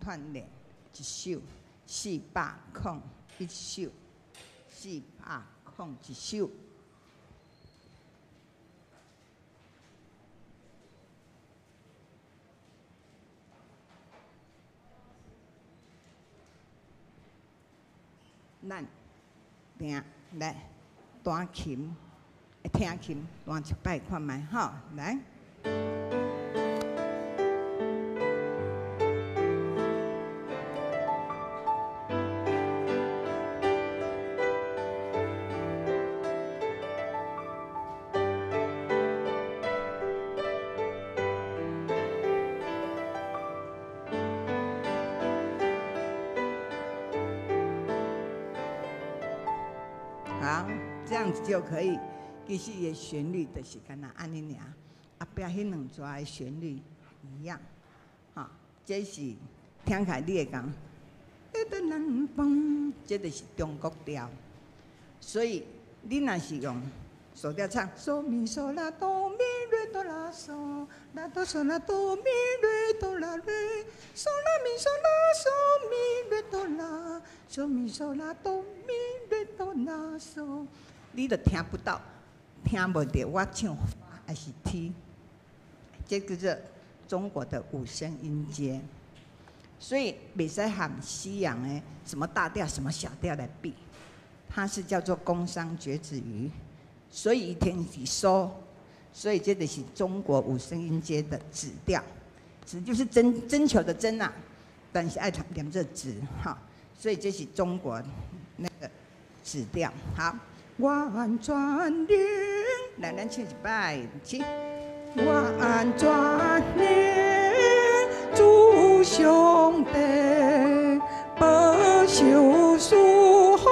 锻炼一首401首，401首。咱听来弹琴，听琴弹一摆看卖吼，来。好，这样子就可以。其实伊的旋律就是干那安尼尔，后壁迄两撮的旋律一样。哈，这是听起来你会讲，南方，这就是中国调。所以你若是用手调唱，嗦咪嗦啦哆咪瑞哆啦嗦，啦哆嗦啦哆咪瑞哆啦瑞，嗦啦咪嗦啦嗦咪瑞哆啦，嗦咪嗦啦哆咪瑞哆啦嗦，你就听不到，听不到我唱发还是 T， 这个是中国的五声音阶，所以袂使和西洋的什么大调、什么小调来比，它是叫做宫商角徵羽。所以一天是嗦，所以这就是中国五声音阶的指调，指就是征求的征啊，但是爱念这指哈，所以这是中国那个指调。好，婉转灵，来咱唱一摆，起，婉转灵，诸兄弟，不修书好。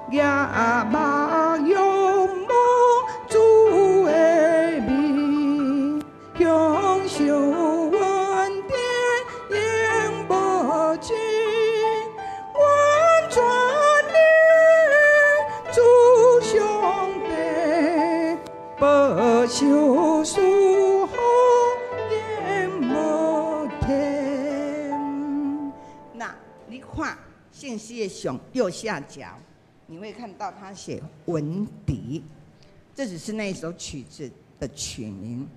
呀嘛用梦主的美，雄秀稳定应无尽，婉转灵，诸兄弟，不修书好应无天。那你看信息的上右下角。你会看到他写文笛，这只是那一首曲子的曲名。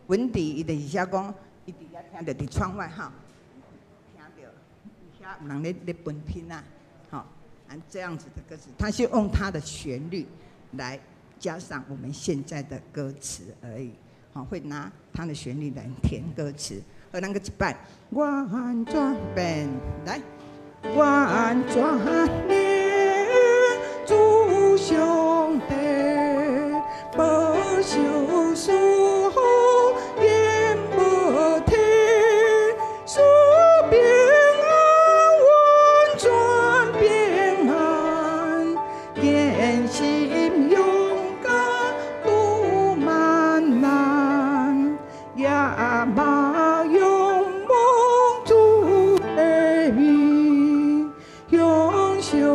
文笛，伊就是写讲，伊伫遐听到伫窗外哈，听到遐有人咧分拼啊，好，这样子的歌词，他是用他的旋律来加上我们现在的歌词而已，好，会拿他的旋律来填歌词。和那个一摆，婉转变来，婉转变。诸兄弟，不修书好应无天，书平安，婉转平安，言心勇敢度万难，呀嘛用梦主的美，永修。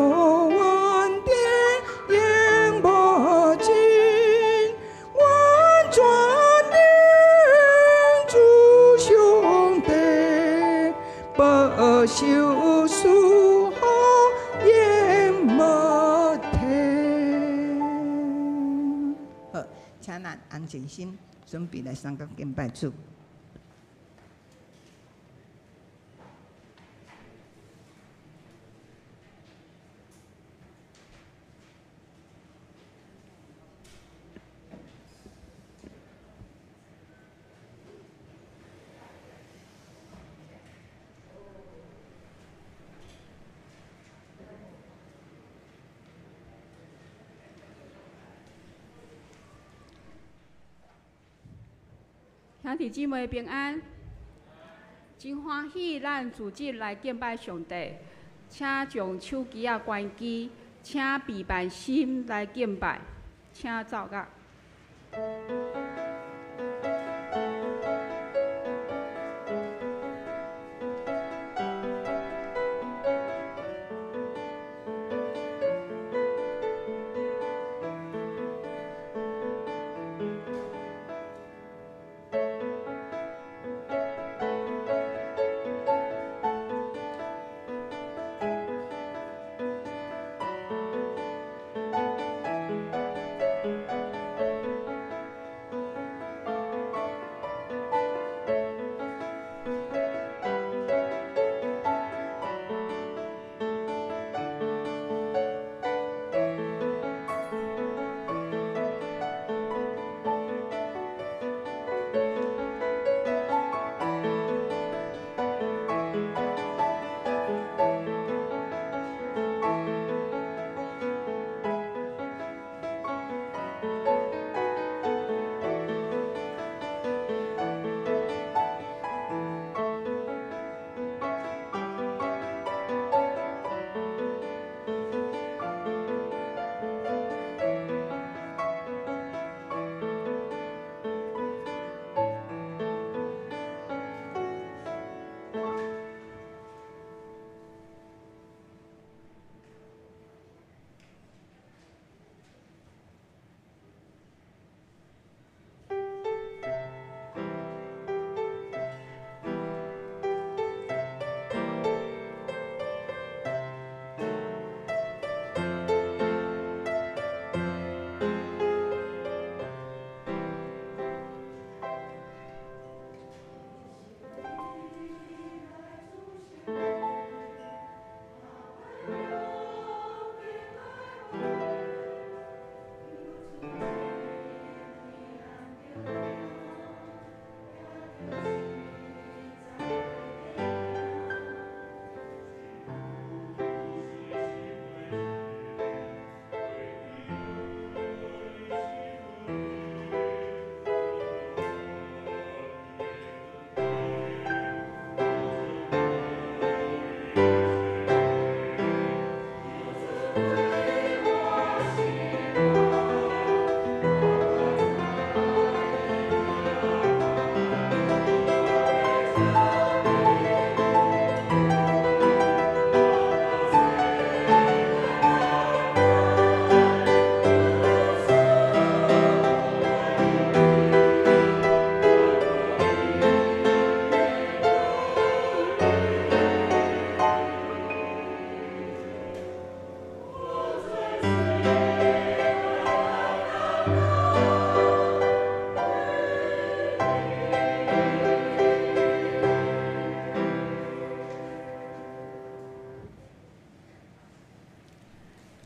修书好也无天。好，请咱安静心，准备来上个敬拜主。兄弟姊妹平安，真欢喜，咱组织来敬拜上帝，请将手机啊关机，请备办心来敬拜，请奏乐。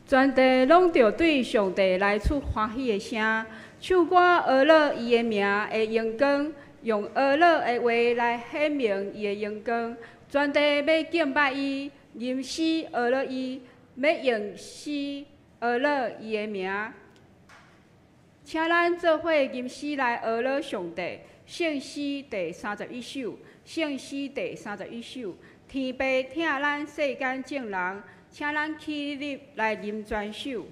全地拢着对上帝来出欢喜的声，唱歌阿乐伊的名的荣光，用阿乐的话来显明伊的荣光。全地要敬拜伊，吟诗阿乐伊，要用诗阿乐伊的名。请咱做伙吟诗来阿乐上帝。圣诗第31首，圣诗第31首。天父听咱世间众人，请咱起立来吟全首。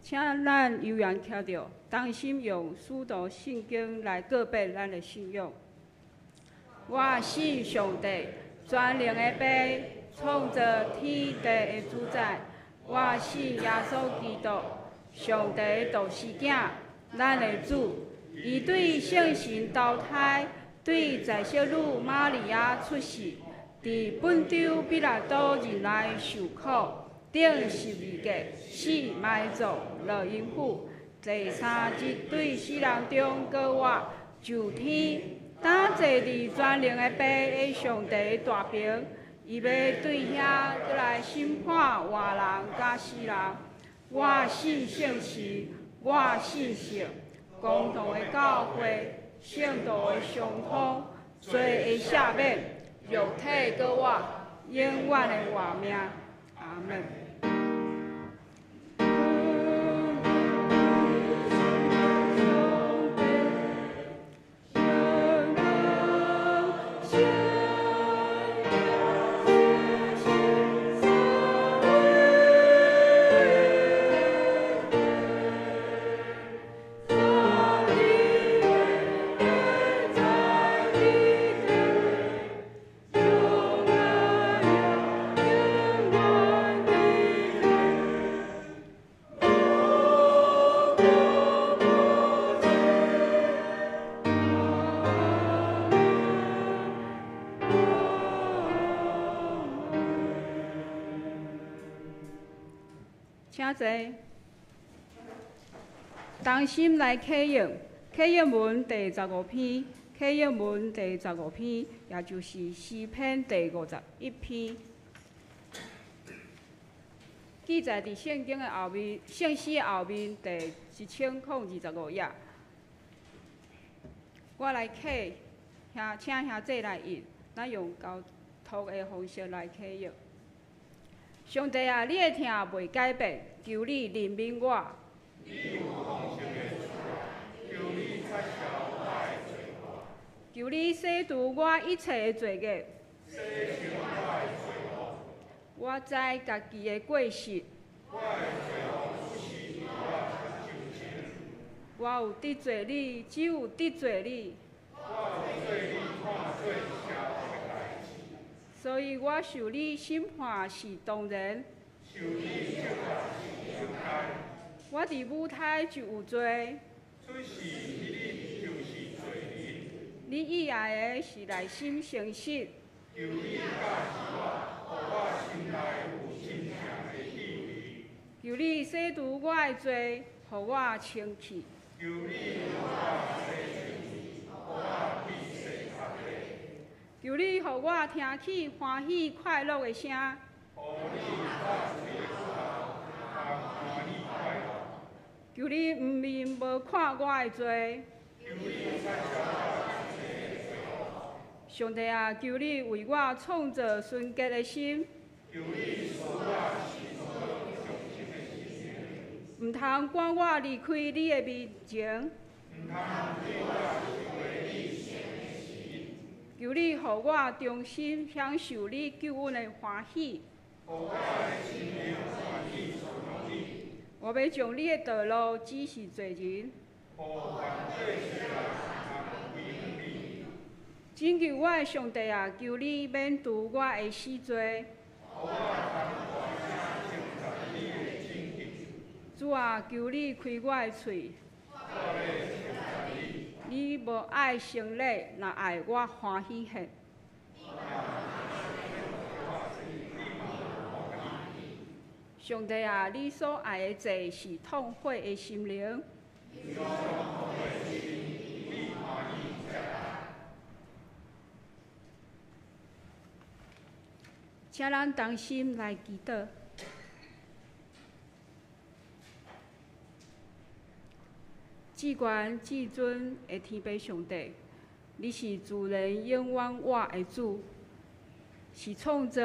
请咱有缘听到，当心用书读圣经来告白咱的信仰。我信上帝，全能的父，创造天地的主宰。我信耶稣基督，上帝的独生囝，咱的主。伊对圣神投胎，对在小女玛利亚出世，伫本州比拉多人来受苦。顶12个死埋葬落阴府，第3日对死人中过活就天，当坐伫全能的父的上帝的大屏，伊要对遐过来审判活人甲死人。我信圣事，我信圣，公道的教会，圣道的相通，罪的赦免，肉体过活，永远的活命。阿门。请坐。同心来启用，启用文第15篇，启用文第15篇，也就是诗篇第51篇。记载伫圣经的后面，圣诗的后面第1025页。我来启，请兄弟来译，咱用交托的方式来启用。上帝啊，你的听袂改变，求你怜悯我。求你洗除我一切的罪孽。我知家己的过失。我有得罪你，只有得罪你。所以我受你审判是当然。我伫母胎就有罪。你以爱的是内心诚实。求你洗除我的罪，互我清气。求你互我听起欢喜快乐的声。求你毋面无看我的罪。上帝啊，求你为我创造纯洁的心。毋通赶我离开你的面前。求你互我重新享受你救恩的欢喜。我要将你的道路指示罪人。拯救我的上帝啊，求你免除我的死罪。主啊，求你开我的嘴。你无爱胜利，若爱我欢喜献。上帝啊，你所爱的罪是痛悔的心灵。请咱同心来祈祷。至高至尊的天父上帝，你是自然永远活的主，是创造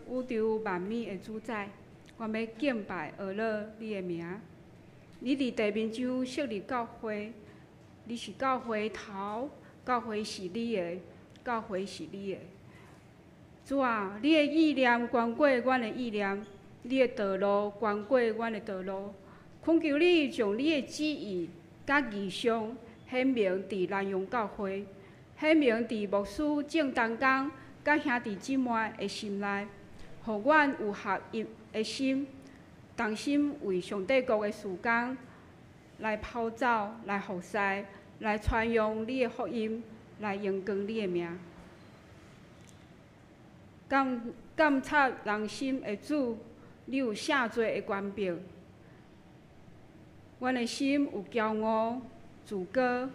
宇宙万物的主宰。我要敬拜阿乐你的名。你伫地面上设立教会，你是教会头，教会是你的，教会是你的。主啊，你的意念高过阮的意念，你的道路高过阮的道路。恳求你将你的旨意甲义上显明伫南洋教会，显明伫牧师正当工甲兄弟姊妹的心内，互阮有合一的心，同心为上帝国的事工来跑走、来服侍、来传扬你的福音、来荣光你的名。感谢人心的主，你有赦罪的权柄。阮的心有骄傲、自高，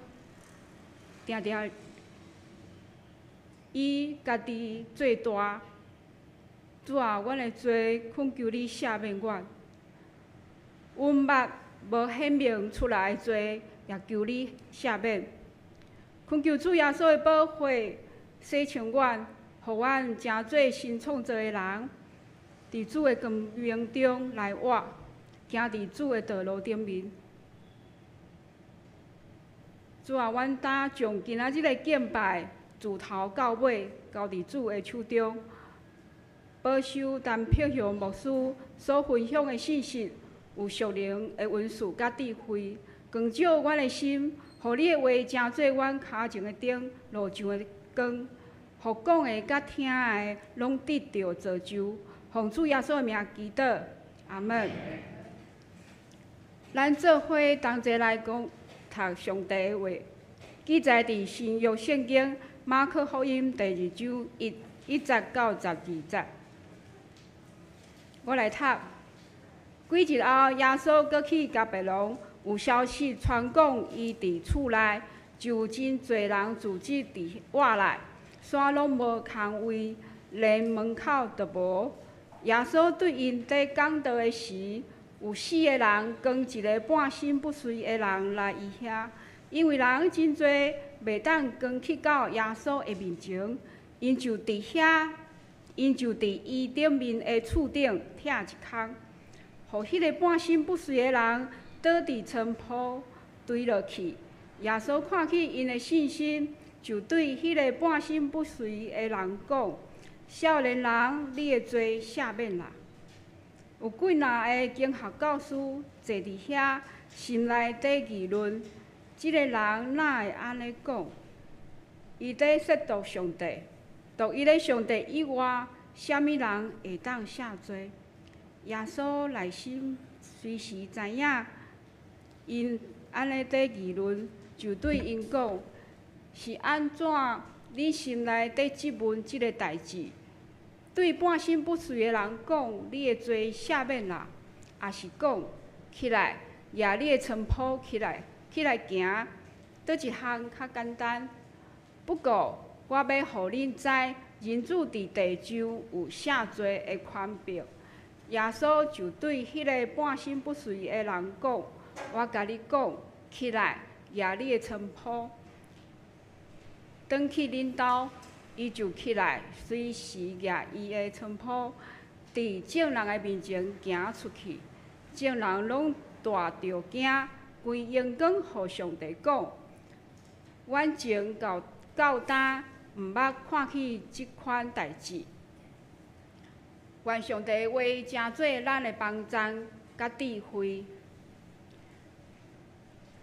定定以家己做大。主啊，阮的罪恳求你赦免阮。阮捌无显明出来的罪，也求你赦免。恳求主耶稣的宝血洗清阮，互阮成做新创造的人，伫主的光明中来活，行伫主的道路顶面。主啊，阮今将今仔日的敬拜自头到尾交伫主的手中，保守陈碧祥牧师所分享的信息有属灵的恩赐甲智慧，光照阮的心，互你的话成做阮脚前的灯，路上的光。互讲的甲听的拢得到造就，奉主耶稣的名祈祷，阿门。咱做伙同齐来讲读上帝的话，记载伫新约圣经马可福音第2章1节到12节。我来读。几日后，耶稣搁去迦百农，有消息传讲伊伫厝内，就真侪人聚集伫外内，山拢无空位，连门口都无。耶稣对因伫讲道的时，有4个人跟一个半身不遂的人来伊遐，因为人真侪，袂当跟去到耶稣的面前，因就伫伊顶面的厝顶拆一空。互迄个半身不遂的人倒伫床铺垂落去。耶稣看见因的信心，就对迄个半身不遂的人讲：“少年人，你的罪赦免啦。”有几若个经学教师坐伫遐，心内底议论：即个人哪会安尼讲？伊在亵渎上帝，除伊咧上帝以外，啥物人会当赦罪？耶稣内心随时知影因安尼在议论，就对因讲：是安怎你心内在质问即个代志？对半身不遂的人讲：你的罪赦免啦，也是讲起来，举你的床铺起来行，倒一项较简单？不过我要互恁知，人子伫地上有赦罪的权柄。耶稣就对迄个半身不遂的人讲：“我甲你讲，起来，举你的床铺，转去恁兜。”伊就起来，随时举伊的床铺，伫众人的面前行出去。众人拢大着惊，规用光互上帝讲：“阮前到今毋捌看去即款代志。”愿上帝话成做咱的帮助甲智慧。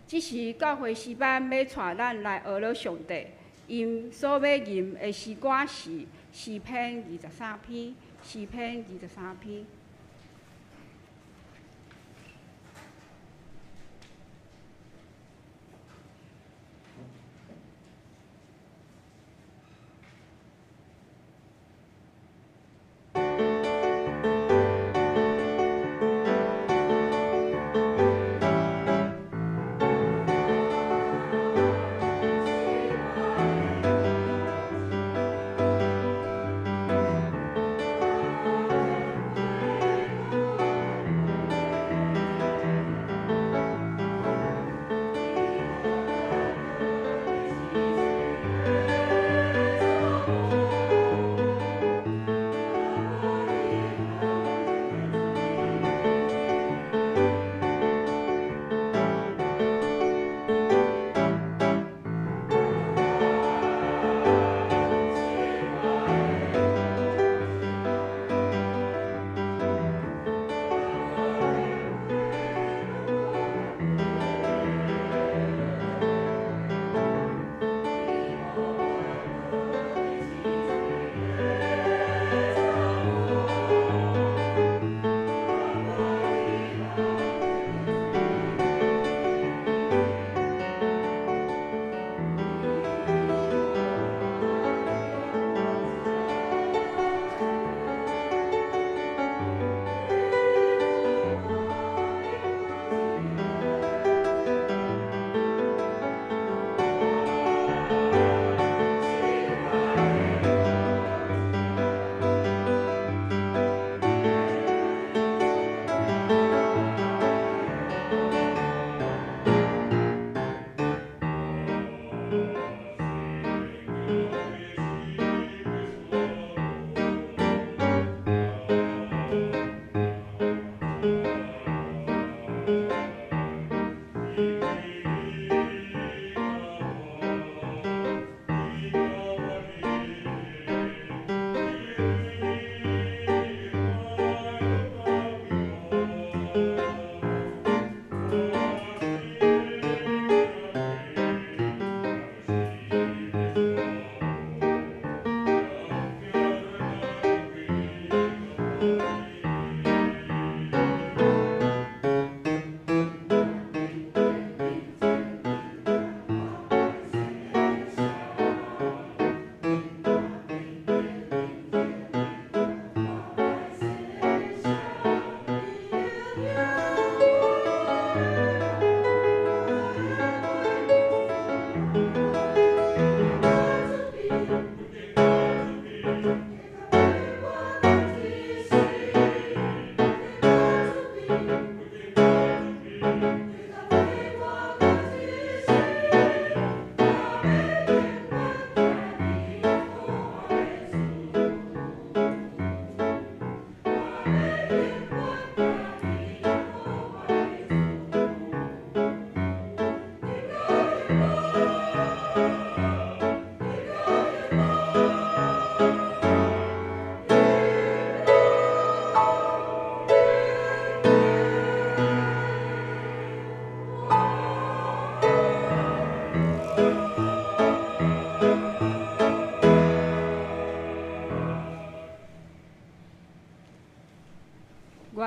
即是教会诗班要带咱来学了上帝，因所要吟的诗歌是诗篇23篇，诗篇23篇。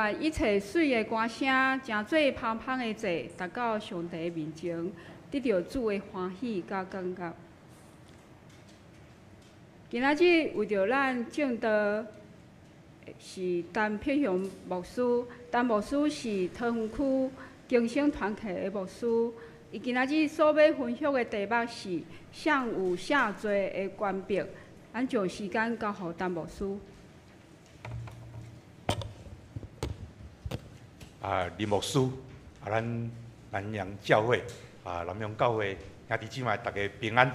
愿一切水的歌声，真做芳芳的坐，达到上帝面前，得到主的欢喜甲感觉。今仔日为着咱正道是陈碧雄牧师，陈牧师是桃园区经省团契的牧师。伊今仔日所要分享的题目是“向有下罪的关闭”，咱将时间交予陈牧师。林牧师，咱南洋教会南洋教会兄弟姊妹大家平安，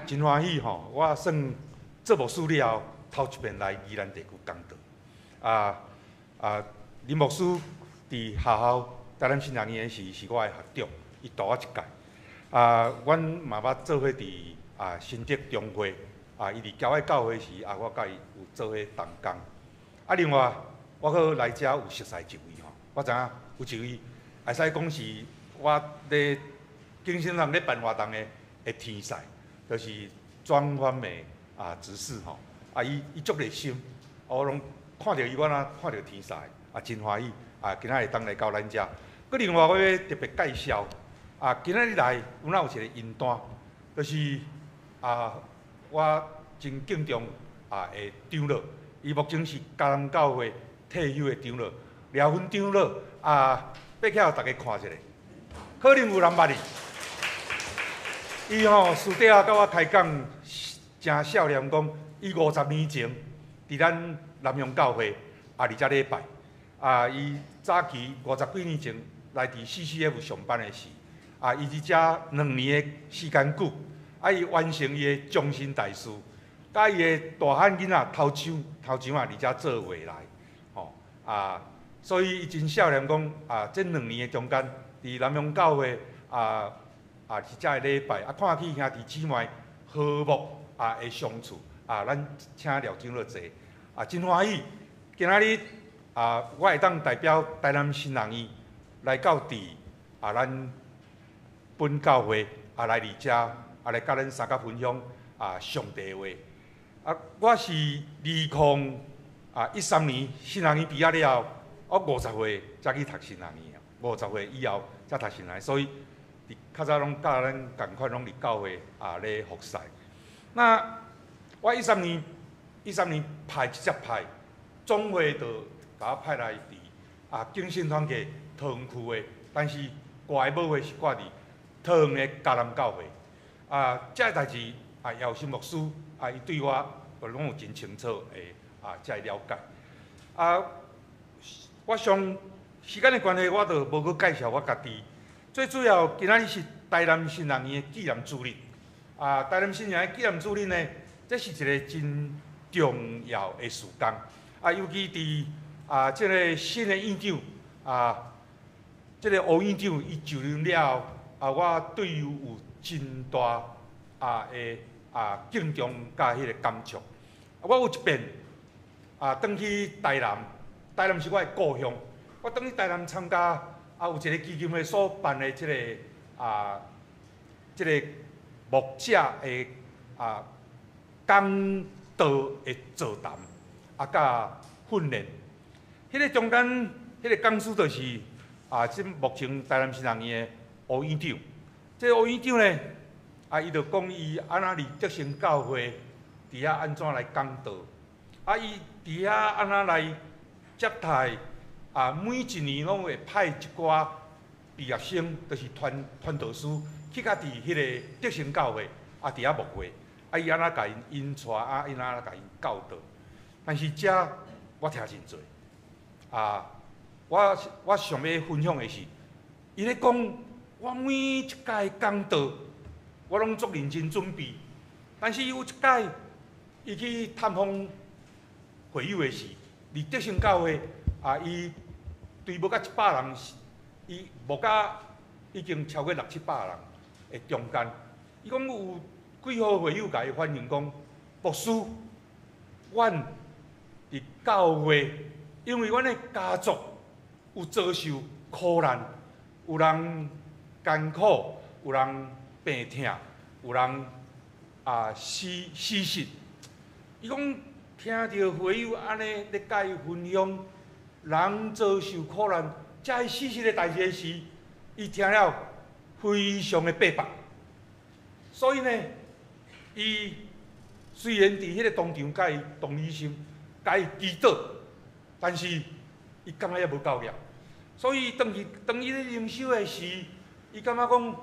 真欢喜吼！我算做牧师了后，头一遍来宜兰地区讲道。林牧师伫学校台南新人园是我的学长，伊大我一届。阮嘛捌做伙伫新竹中会，伊伫郊外教会时，我甲伊有做伙同工。另外我搁来遮有熟悉一位吼，我知影有一位会使讲是我咧经省堂咧办活动的天才，就是庄番美执事吼。伊足热心，我拢看到伊，我若看到天才，真欢喜。今仔日当来到咱遮，佮另外我要特别介绍，今仔日来有一个引单，就是我真敬重的长老，伊目前是嘉南教会退休的长老，廖芬长老爬起来，大家看一下，可能有人捌伊吼私底下甲我开讲，真少年讲，伊50年前伫咱南洋教会伫遮礼拜，伊早期50几年前来伫 CCF 上班的时，伊伫遮2年的时间久，伊完成伊的终身大事，甲伊的大汉囡仔头上伫遮做回来，吼所以伊真少年讲这2年的中间，伫南洋教会是遮的礼拜，看起兄弟姊妹和睦的相处，咱请廖长老坐，真欢喜。今仔日我会当代表台南新人院来到咱本教会来伫遮来甲咱三甲分享上帝的话。我是2013年新人院毕业了后，我50岁才去读新人院，50岁以后才读新人院，所以较早拢甲咱共款，拢伫教会咧服侍。那我13年派直接派，总会就把我派来伫经省团契桃园区的，但是挂的母会是挂伫桃园的嘉南教会。这个代志姚新牧师伊对我拢有真清楚的这个了解。我上时间的关系，我就无去介绍我家己。最主要今仔日是台南新人院的纪念主日。台南新人院的纪念主日呢，这是一个真重要的事工。尤其伫这个新的院长这个吴院长伊就任了后，我对伊有真大的敬重甲迄个感触。我有一遍转去台南，台南是我的故乡。我转去台南参加有一个基金会所办的这个牧者的讲道的座谈甲训练。迄个中间，迄个讲师就是即目前台南新人院的吴院长。这吴院长呢，伊就讲伊安怎伫德兴教会伫遐安怎来讲道，伊伫遐安怎来接待每一年拢会派一寡毕业生，就是传道师去甲伫迄个德兴教会伫遐牧会，伊安怎甲因引带因安怎甲因教导。但是遮我听真多。我想要分享的是，伊咧讲，我每一届讲道，我拢足认真准备。但是有一届，伊去探访会友的时，伫德兴教会，伊对无甲100人，伊无甲已经超过600-700人的中间，伊讲有几号会友甲伊反映讲，牧师，阮伫教会。因为阮的家族有遭受苦难，有人艰苦，有人病痛，有人死失。伊讲听到会友安尼咧甲伊分享人遭受苦难，这是事实的代志的时，伊听了非常的白白。所以呢，伊虽然伫迄个当场甲伊同理心，甲伊祈祷，但是伊感觉也无够力。所以当伊咧灵修的时，伊感觉讲，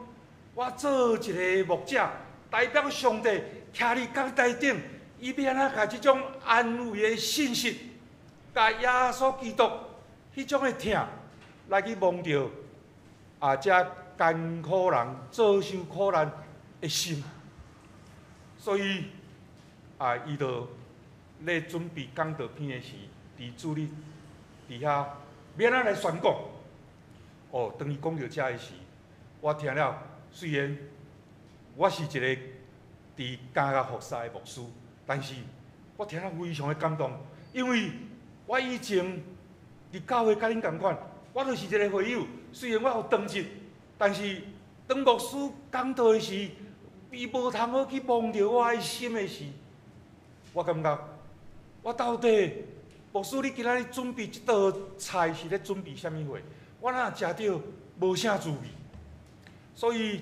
我做一个牧者，代表上帝徛伫讲台顶，伊要安怎甲即种安慰的信息，甲耶稣基督迄种的疼，来去望着遮艰苦人遭受苦难的心。所以伊就咧准备讲道片的时，伫主日伫遐要安怎来宣讲。当伊讲到遮的时，我听了，虽然我是一个伫家甲服侍的牧师，但是我听了非常的感动，因为我以前伫教会甲恁同款，我就是一个会友。虽然我有长日，但是当牧师讲道的时，伊无通好去望着我的心的时，我感觉我到底牧师你今仔日准备即道菜是咧准备啥物货？我哪食着无啥滋味。所以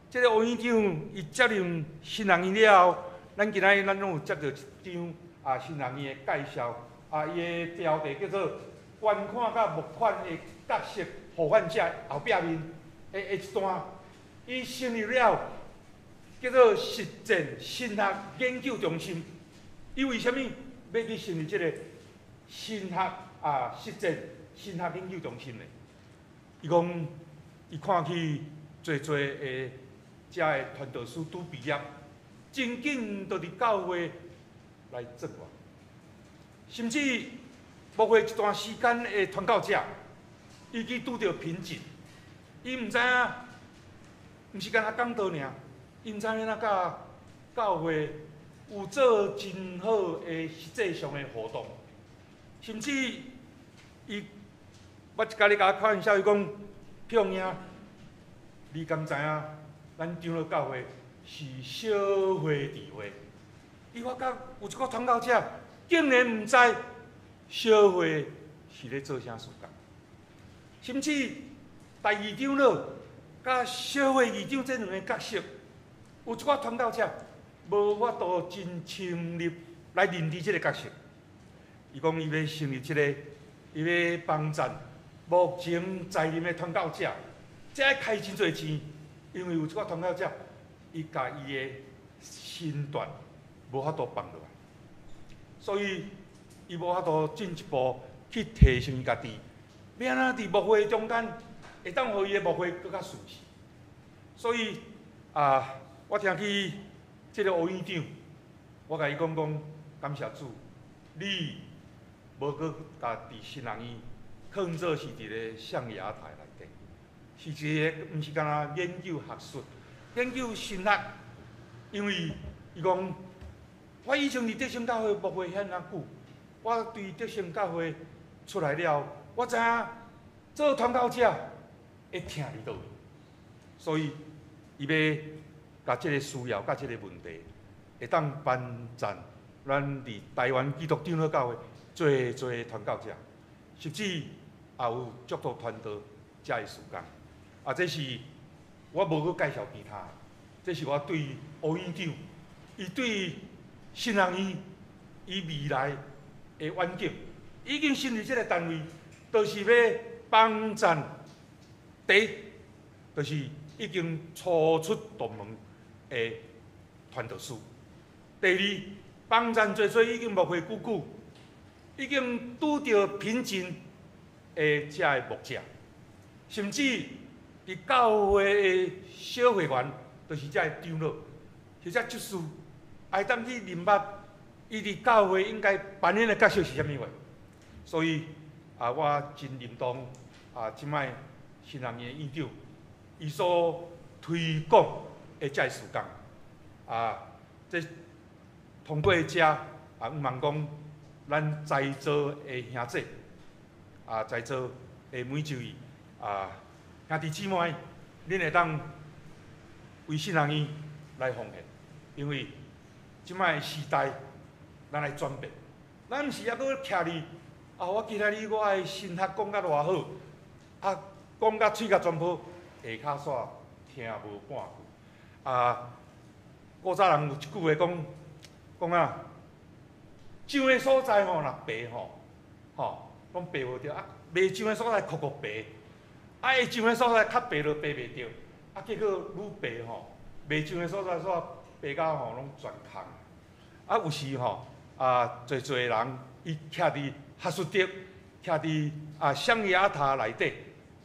即个王院长伊接任新人院了后，咱今仔日咱拢有接到一张新人院的介绍，伊的标题叫做“捐款甲募款的角色互患者”后壁面的一段，伊成立了叫做实践神学研究中心。伊为虾米要去成立即个神学实践神学研究中心呢？伊讲，伊看去侪的遮的传道师拄毕业，真紧就伫教会来做活，甚至幕后一段时间的传教者，伊去拄着瓶颈，伊毋知影，毋是干那讲道尔，伊毋知影怎甲教会有做真好的实际上的活动，甚至我一家咧甲我开玩笑，伊讲，平兄，你敢知影？咱长老教会是社会地位。伊发觉有一个传教者竟然毋知社会是咧做啥事干，甚至第二长老甲社会议长这两个角色，有一个传教者无法度真深入来认知这个角色。伊讲伊要成立这个，伊要帮赞目前在任的传教者，这要开真侪钱。因为有一个传教者，伊甲伊的身段无法度放落来，所以伊无法度进一步去提升伊家己。要安怎伫牧会中间会当互伊的牧会更较顺势？所以我听去即个吴院长，我甲伊讲，感谢主，你无搁甲伫新人院囥做是伫咧象牙台内底。是一个，毋是干那研究学术、研究神学，因为伊讲，我以前伫德兴教会牧会遐尔久，我对德兴教会出来了，我知影做传教者会疼伫倒位，所以伊要甲即个需要、甲即个问题，会当帮赞咱伫台湾基督长老教会做传教者，甚至也有足多传道遮个时间。这是我无去介绍其他，这是我对吴院长，伊对新人院伊未来的远景，已经成立这个单位，就是要帮赞第一，就是已经初出道门的传道师；第二，帮赞做已经牧会久久，已经拄着瓶颈的遮个牧者，甚至。伫教会的小会员，就是遮个长老，或者执事，会当去明白伊伫教会应该扮演的角色是啥物货。所以我真认同即摆新人院院长伊所推广的遮个事工，这通过遮毋茫讲咱在座的兄弟，在座的每一位兄弟姊妹，恁会当为新人院来奉献，因为即摆时代咱来转变，咱毋是抑搁徛伫我今仔日我的神学讲甲偌好，讲甲喙甲全部下骹煞听无半句。古早人有一句话讲上的所在若白拢白无着，未上的所在酷白，会上的所在较白就白袂着，结果愈白未上的所在煞白甲拢全空。有时侪侪人伊徛伫学术德，徛伫象牙塔内底，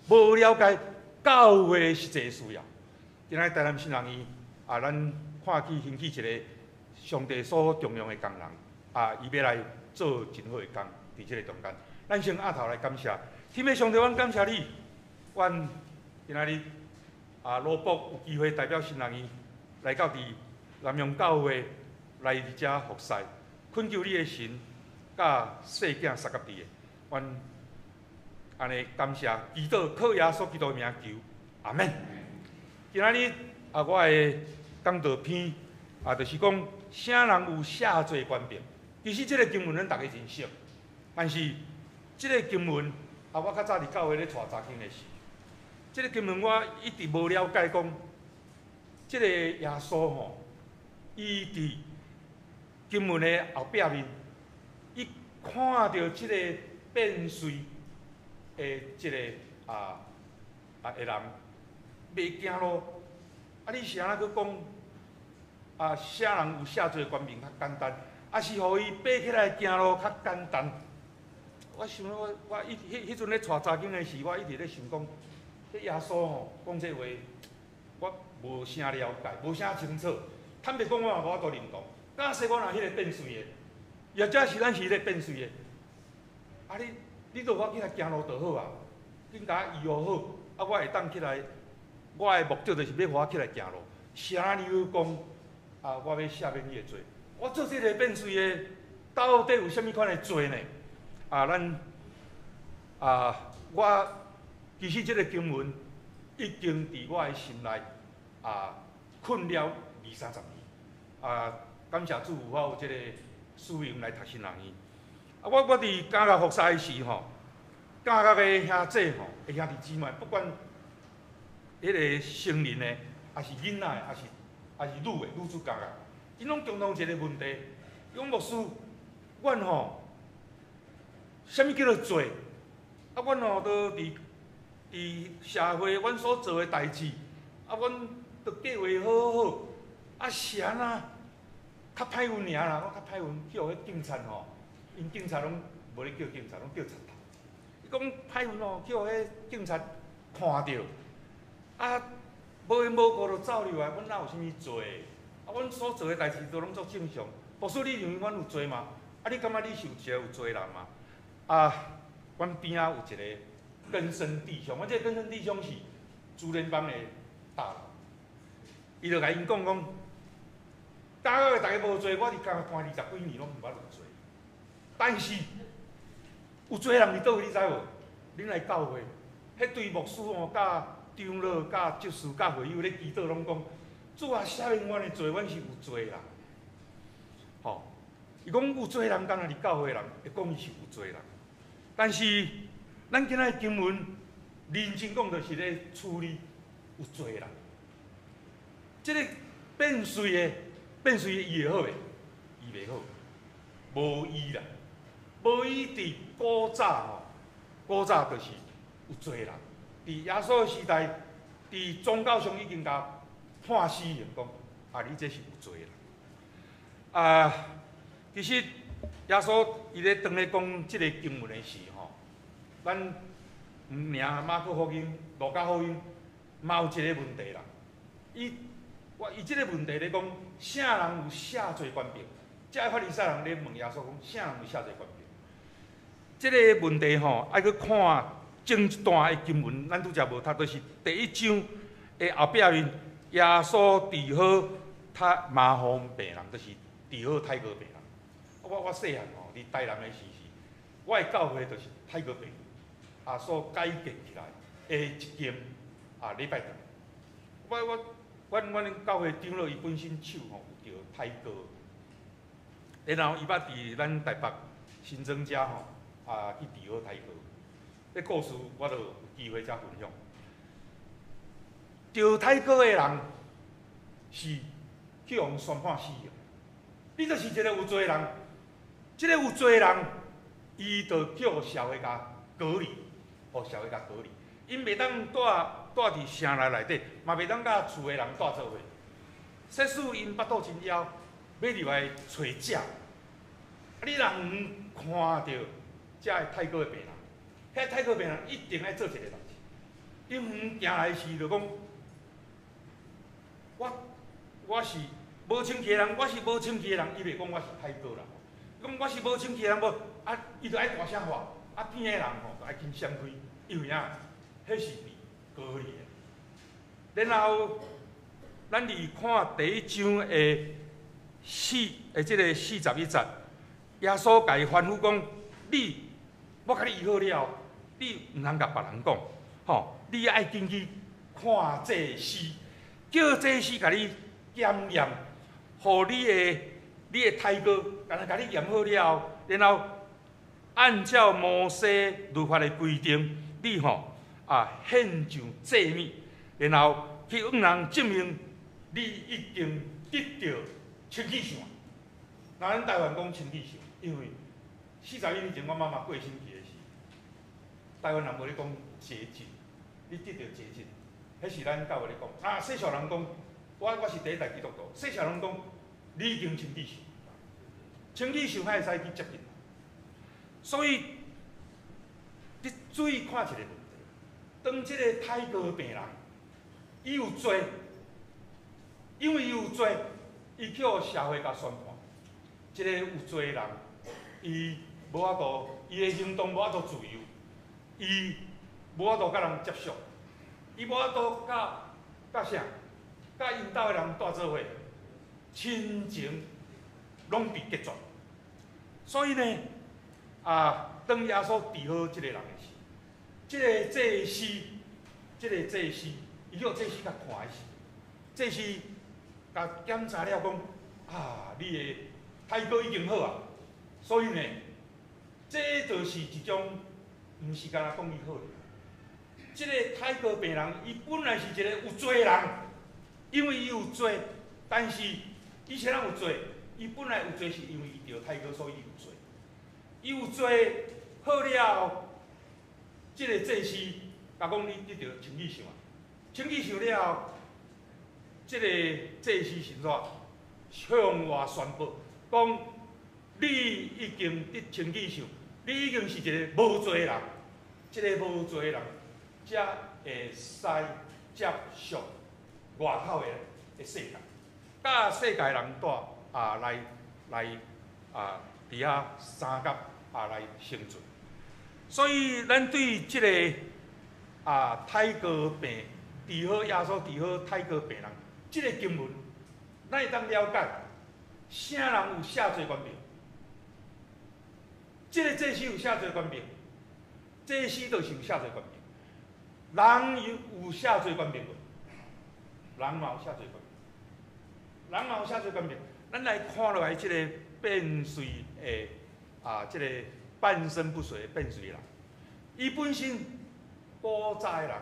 无了解教会的实际需要。今仔台南新人院咱看起兴起一个上帝所重用的工人，伊要来做真好的工，伫即个中间，咱先压头来感谢。天父上帝，阮感谢你，阮今仔日罗卜有机会代表新人院来到伫南洋教会来伫遮服侍，恳求你的神甲细囝三甲弟的，阮安尼感谢，祈祷靠耶稣基督的名求，阿门。今仔日我的讲道篇就是讲啥人有下罪官兵。其实这个经文咱大家真熟，但是这个经文我较早伫教会咧带查经的时，这个经文我一直无了解讲，这个耶稣伊伫经文的后壁面，伊看到这个变碎的这个的人袂行路。你是安怎去讲啥人有下罪官兵较简单，是互伊爬起来行路较简单？我想我迄阵咧带查经的时，我一直咧想讲，这耶稣讲这话，我无啥了解，无啥清楚。坦白讲，我嘛无法度认同。假使我若迄个变碎的，或者是咱是迄个变碎的，你著我起来行路就好啊，紧甲我医好，我会当起来。我的目的就是要互我起来行路。啥理由讲我要赦免你的罪？我做这个变碎的，到底有啥物款的罪呢？我其实这个经文已经伫我的心内困了20-30年。感谢主，我有这个使命来读新人院。我伫家教服侍的时家教的兄姐的兄弟姊妹，不管迄个成人的，还是囡仔的，还是女子家教，因拢共同一个问题，讲牧师，阮啥物叫做罪？阮都伫社会，阮所做的代志，阮都计划好，是安怎？较歹运尔啦，我较歹运，去互迄警察因警察拢无咧叫警察，拢叫贼头。伊讲歹运去互迄警察看着。无缘无故就走入来，阮哪有啥物罪？阮所做的代志都拢足正常。牧师，你认为阮有罪吗？你感觉你是一个有罪人吗？阮边仔有一个根生弟兄，阮这个根生弟兄是主联邦的大佬，伊就甲因讲，家教的大家无罪，我伫家教关20几年拢毋捌有罪。但是有罪人伫倒位，你知无？恁来教会，迄对牧师甲长老、甲执事、甲会友咧祈祷，拢讲主啊，赦免阮的罪，阮是有罪人。伊讲有罪人，敢若伫教会人会讲伊是有罪人。但是咱今仔经文认真讲，就是咧处理有罪人。这个变碎的伊会好未？伊袂好，无伊啦，无伊伫古早就是有罪人。伫耶稣时代，伫宗教上已经甲判死刑，讲你这是有罪人。其实耶稣伊咧当咧讲即个经文的时咱毋领马可福音、路加福音，嘛有一个问题啦。伊即个问题咧讲，啥人有赦罪权柄？即个法利赛人咧问耶稣讲，啥人有赦罪权柄？即个问题爱去看前一段的经文，咱拄则无读，就是第1章的后壁面，耶稣治好麻风病人，就是治好泰戈病人。我细汉伫台南的时，我的教会就是泰戈病所改建起来的一间礼拜堂。阮教会长老伊本身手有着泰戈，然后伊捌伫咱台北新庄遮去治好泰戈。这故事我就有机会才分享。着泰戈的人是去用宣判死刑。你就是一个有罪人，这个有罪人，伊就叫社会甲隔离，互社会甲隔离。因袂当住伫城内底，嘛袂当甲厝的人住做伙。说使因腹肚真枵，要入来找食。你若毋看到遮个泰戈的病人，遐泰戈病人一定爱做一个代志。因远行来时就讲，我是无清气的人，我是无清气的人，伊袂讲我是泰戈人。讲我是无清气的人，无伊就爱大声话，边的人就爱紧闪开，因为迄是被隔离的。然后，咱嚟看第一章的即个41节，耶稣甲伊吩咐讲：我甲你医好了，你毋通甲别人讲，你爱紧去看祭司，叫祭司甲你检验，互你的泰戈，甲你验好了，然后按照摩西律法的规定，你献上祭物，然后去向人证明你已经得到清气相。那咱台湾讲清气相，因为41年前我妈妈过身去的时，台湾人无咧讲洁净，你得到洁净，迄是咱教会咧讲。世俗人讲，我是第一代基督徒，世俗人讲你已经清气相，清气相还会使去接近。所以你注意看一个问题。当即个泰戈病人，伊有罪，因为伊有罪，伊叫社会甲宣判。即个有罪的人，伊无法度，伊的行动无法度自由，伊无法度甲人接触，伊无法度甲啥，甲因兜的人住做伙，亲情拢被隔绝。所以呢，当耶稣治好即个人的时，即个祭司，伊叫祭司甲看的时，祭司甲检查了讲，你的泰戈已经好啊。所以呢，这就是一种，毋是干那讲伊好。即个泰戈病人，伊本来是一个有罪的人，因为伊有罪，但是伊虽然有罪，伊本来有罪是因为伊着泰戈，所以伊有罪。伊有罪好了。即个祭司甲讲你得到清气相啊，清气相了，即个祭司是怎？向外宣布讲，你已经得清气相，你已经是一个无罪的人。即个无罪的人，才会使接受外口的世界，甲世界人来伫遐相甲来生存。所以，咱对即个泰戈病治好耶稣治好泰戈病人，即个经文，咱会当了解，啥人有赦罪权柄？即个祭司有赦罪权柄，祭司就是有赦罪权柄。人有赦罪权柄无？人嘛有赦罪权柄，人嘛有赦罪权柄。咱来看落来，即个变罪的即个。半身不遂的变罪人，伊本身古早的人，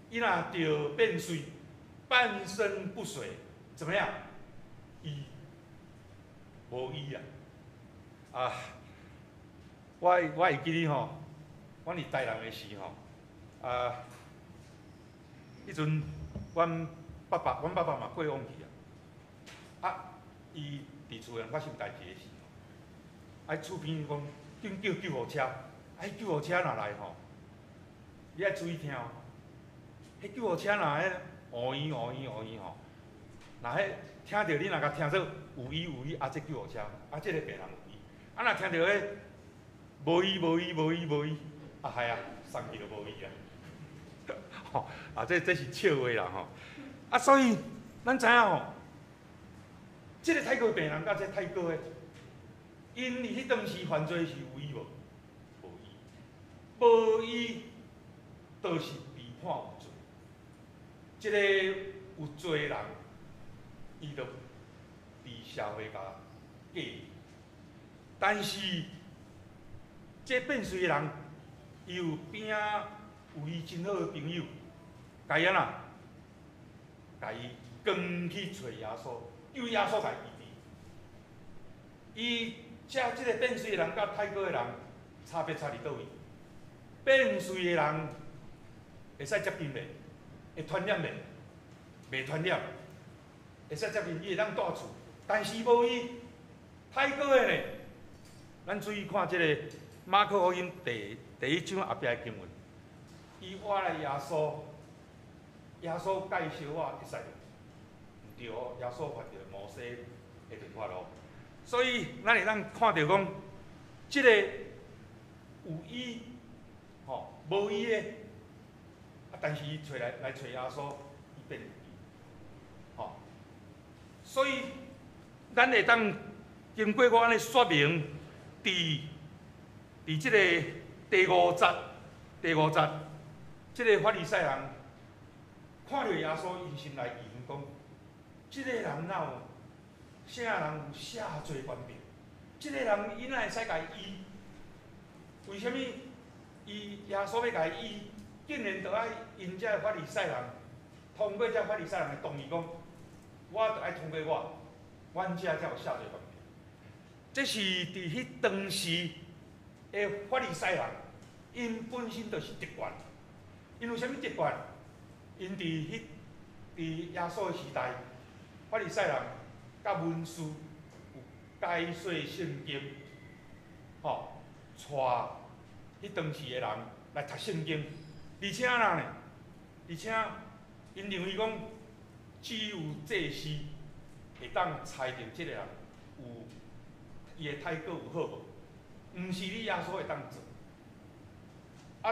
伊若着变罪、半身不遂，怎么样？伊无医啊！我会记哩吼，阮伫台南的时吼，迄阵阮爸爸嘛过往去伊伫厝内发生代志的时，厝边讲。紧叫救护车，救护车若来吼，你爱注意听哦。迄救护车若乌烟吼，若听到你若甲听做有医，这救护车，这个病人有医。若听到无医，害送去就无医啊。这是笑话啦吼。所以咱知影吼，这个泰戈病人甲这泰戈的。因迄当时犯罪是有医无？无医，就是被判有罪。即个有罪人，伊就被社会甲隔离。但是这变水的人，伊有边仔有伊真好的朋友，甲伊安怎？甲伊赶去找耶稣，因为耶稣甲伊医治。伊即个变水的人甲太过的人差别差伫倒位？变水的人会使接近袂？会传染袂？袂传染，会使接近，伊会当住厝。但是无伊太过的呢？咱注意看即个马可福音第1章后壁的经文，伊我来耶稣，耶稣介绍我会使，毋对哦，耶稣发着摩西的律法咯。所以咱会当看到讲，即个有伊，吼无伊的，但是伊来找耶稣，伊变有伊，吼。所以咱会当经过我安尼说明，伫即个第5节，即个法利赛人看到耶稣，因心来疑问讲：即个人哪有？啥人有下罪官兵？即个人伊哪会使甲伊医？为虾米耶稣要甲伊医，竟然着爱因遮法利赛人，通过遮法利赛人的同意讲，我着爱通过阮遮才有下罪官兵。这是伫迄当时的法利赛人，因本身就是特权。因为虾米特权？因伫耶稣的时代，法利赛人甲文士有解说圣经，吼，带迄当时的人来读圣经，而且呢，因认为讲，只有祭司会当裁定即个人有伊的态度有好无，毋是你耶稣会当做。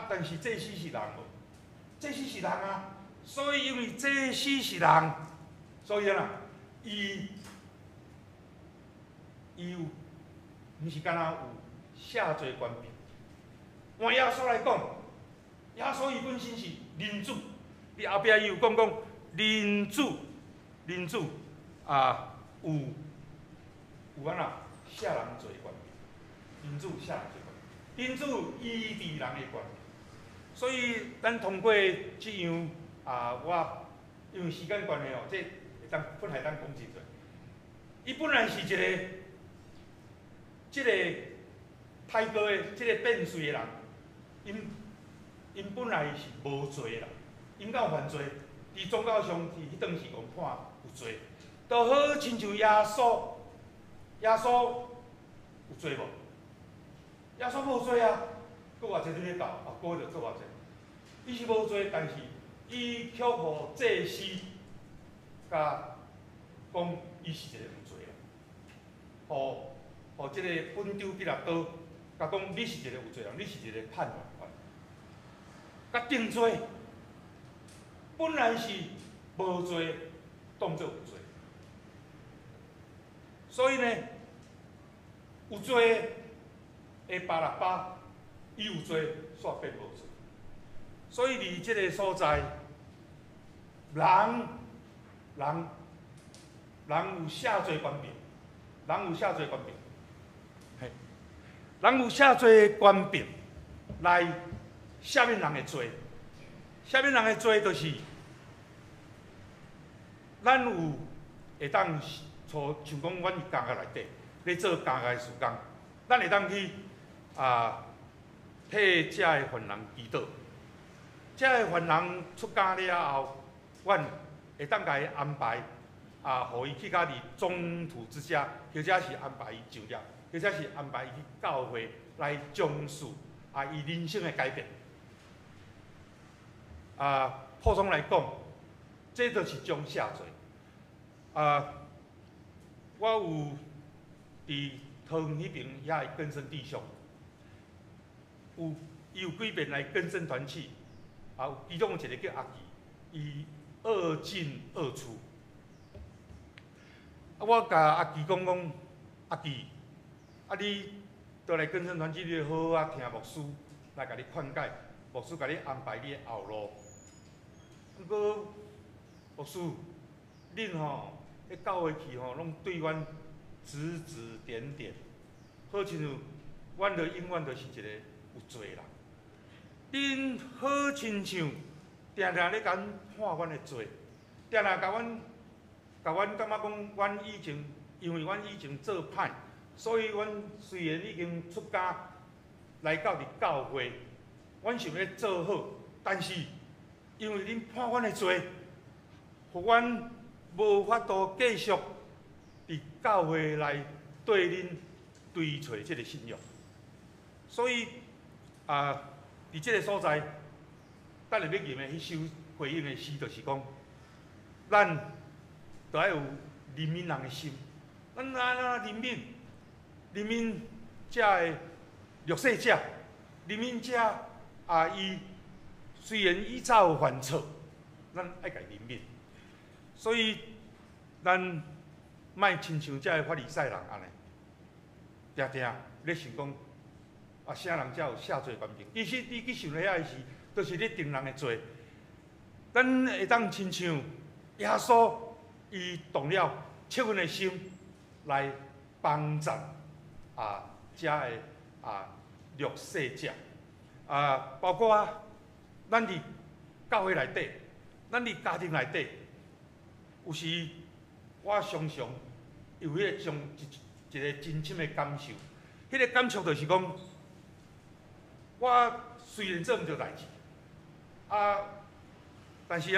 但是祭司是人无，祭司是人啊，所以因为祭司是人，所以啊，伊有，毋是干那有下罪官兵。换耶稣来讲，耶稣伊本身是人子，你后壁伊有讲人子有安那下人罪官兵，人子下人罪官兵，人子医治人的官兵。所以咱通过即样我因为时间关系这会当本来当讲真侪。伊本来是即个太过的，即个变水的人，因本来是无罪的人，因敢有犯罪？伫宗教上，伫迄当时讲判有罪，就好亲像耶稣有罪无？耶稣无罪啊，搁偌济咧教，搁着做偌济，伊是无罪，但是伊却互祭司甲讲伊是一个有罪人，互即个本丢比拉多，甲讲你是一个有罪人，你是一个叛乱犯，甲定罪，本来是无罪，当作有罪，所以呢，有罪的巴拉巴，伊有罪煞变无罪，所以伫即个所在，人有下罪官兵，人有下罪官兵。人有下罪官兵来赦免人的罪，赦免人的罪就是咱有会当像讲阮家内底咧做家的事工，咱会当去替遮的犯人祈祷，遮的犯人出家了后，阮会当甲伊安排互伊去到伫中途之家，或者是安排伊就业。或者是安排伊去教会来讲述伊人生的改变。普通来讲，这就是种下罪。我有伫桃园迄边遐的根生弟兄，伊有几遍来根生团契，其中有一个叫阿基，伊2进2出。我甲阿基讲，阿基。你倒来根生团契，你好好听牧师来甲你劝解，牧师甲你安排你的后路。不过，牧师，恁吼迄教会去吼，拢对阮指指点点，好亲像阮就永远就是一个有罪人。恁好亲像定定咧甲阮判阮的罪，定定甲阮感觉讲，阮以前因为阮以前做歹，所以阮虽然已经出家来到伫教会，阮想要做好，但是因为恁判阮的罪，互阮无法度继续伫教会内对恁追找即个信仰，所以伫即个所在，等下要念的迄首回应的诗，就是讲，咱着爱有怜悯人的心，咱安怎怜悯遮的弱势者，怜悯遮伊虽然伊早有犯错，咱爱家怜悯。所以咱莫亲像遮个法利赛人安尼，定定咧想讲啥人才有赦罪关键？其实你去想咧遐个时，都是咧定人的罪。咱会当亲像耶稣，伊动了七分的心来帮助遮个弱势者包括咱伫教会内底，咱伫家庭内底，有时我常常有迄个一个真深的感受，迄个感触就是讲，我虽然做毋着代志，但是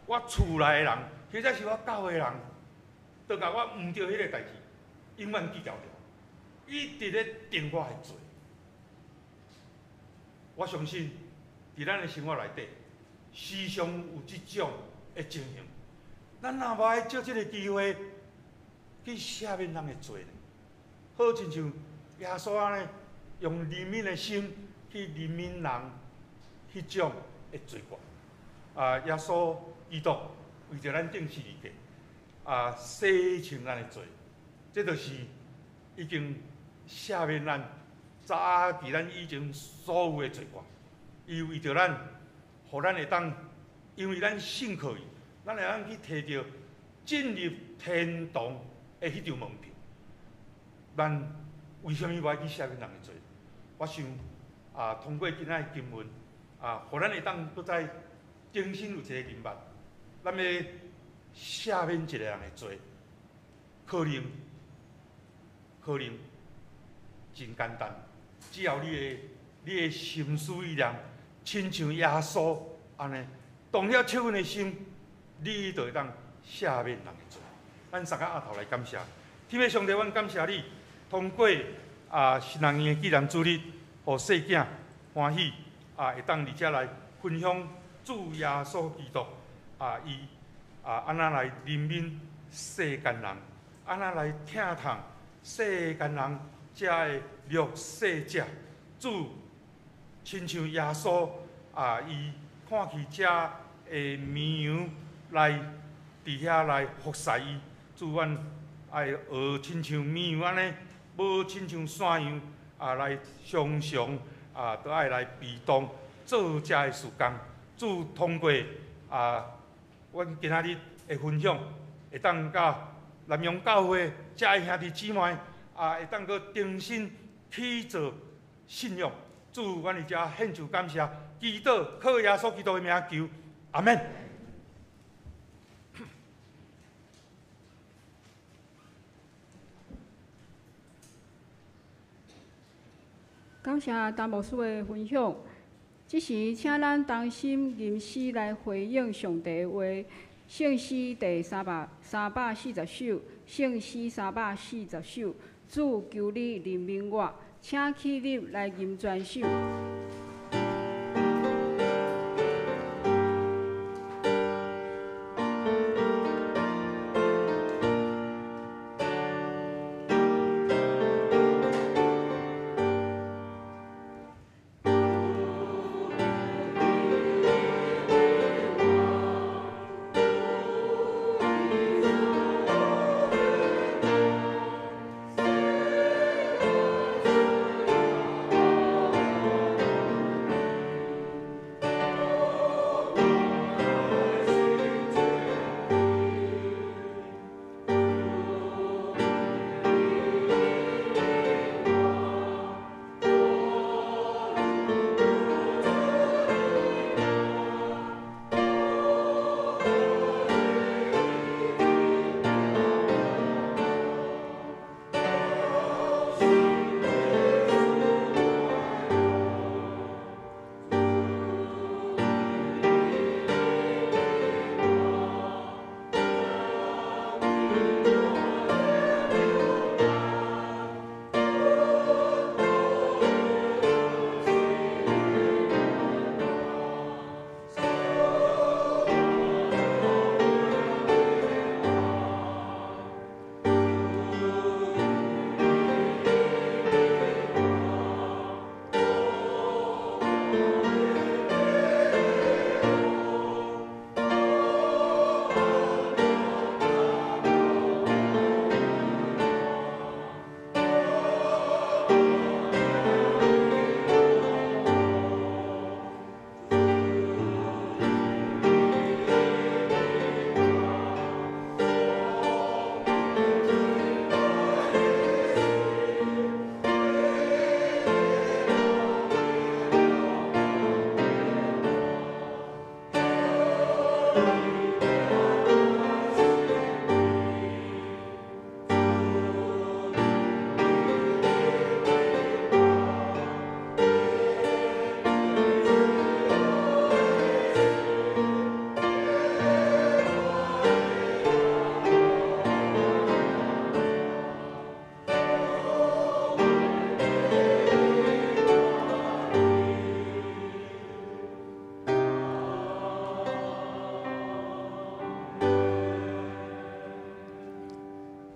我厝内的人，或者是我教会的人，都甲我毋着迄个代志，永远记牢着，一直咧定我的罪。我相信，伫咱的生活内底，时常有即种的情形，咱若无爱借即个机会去赦免人的罪呢？好亲像耶稣安尼，用怜悯的心去怜悯人迄种的罪过。耶稣基督为着咱定十字架，洗清咱的罪，这就是已经赦免咱早伫咱以前所有的罪过。伊为着咱，互咱会当，因为咱信靠伊，咱会当去摕到进入天堂的迄张门票。咱为什么无爱去赦免人的罪？我想通过今仔的经文，互咱会当搁再重新有一个明白，咱要赦免一个人的罪，可能真简单，只要你的心思意念，亲像耶稣安尼，动了七分的心，你就会当赦免人的罪。咱三个额头来感谢，天父上帝，阮感谢你，通过新人院的纪念主日，互细囝欢喜会当伫遮来分享主耶稣基督伊安怎来怜悯世间人，安怎来疼痛世间人遮的弱势者。主亲像耶稣伊看去遮的绵羊来伫遐来服侍伊。主，阮爱学亲像绵羊安尼，无亲像山羊来常常都爱来被动做遮的事工。主通过阮今仔日的分享，会当甲南洋教会遮的兄弟姊妹会当阁重新起造信仰。主，阮伫遮献上感谢，祈祷靠耶稣基督的名求，阿门。感谢陈牧师的分享。即时，请咱同心吟诗来回应上帝的话。圣诗第340首，圣诗340首。主求你怜悯我，请起立来吟全首。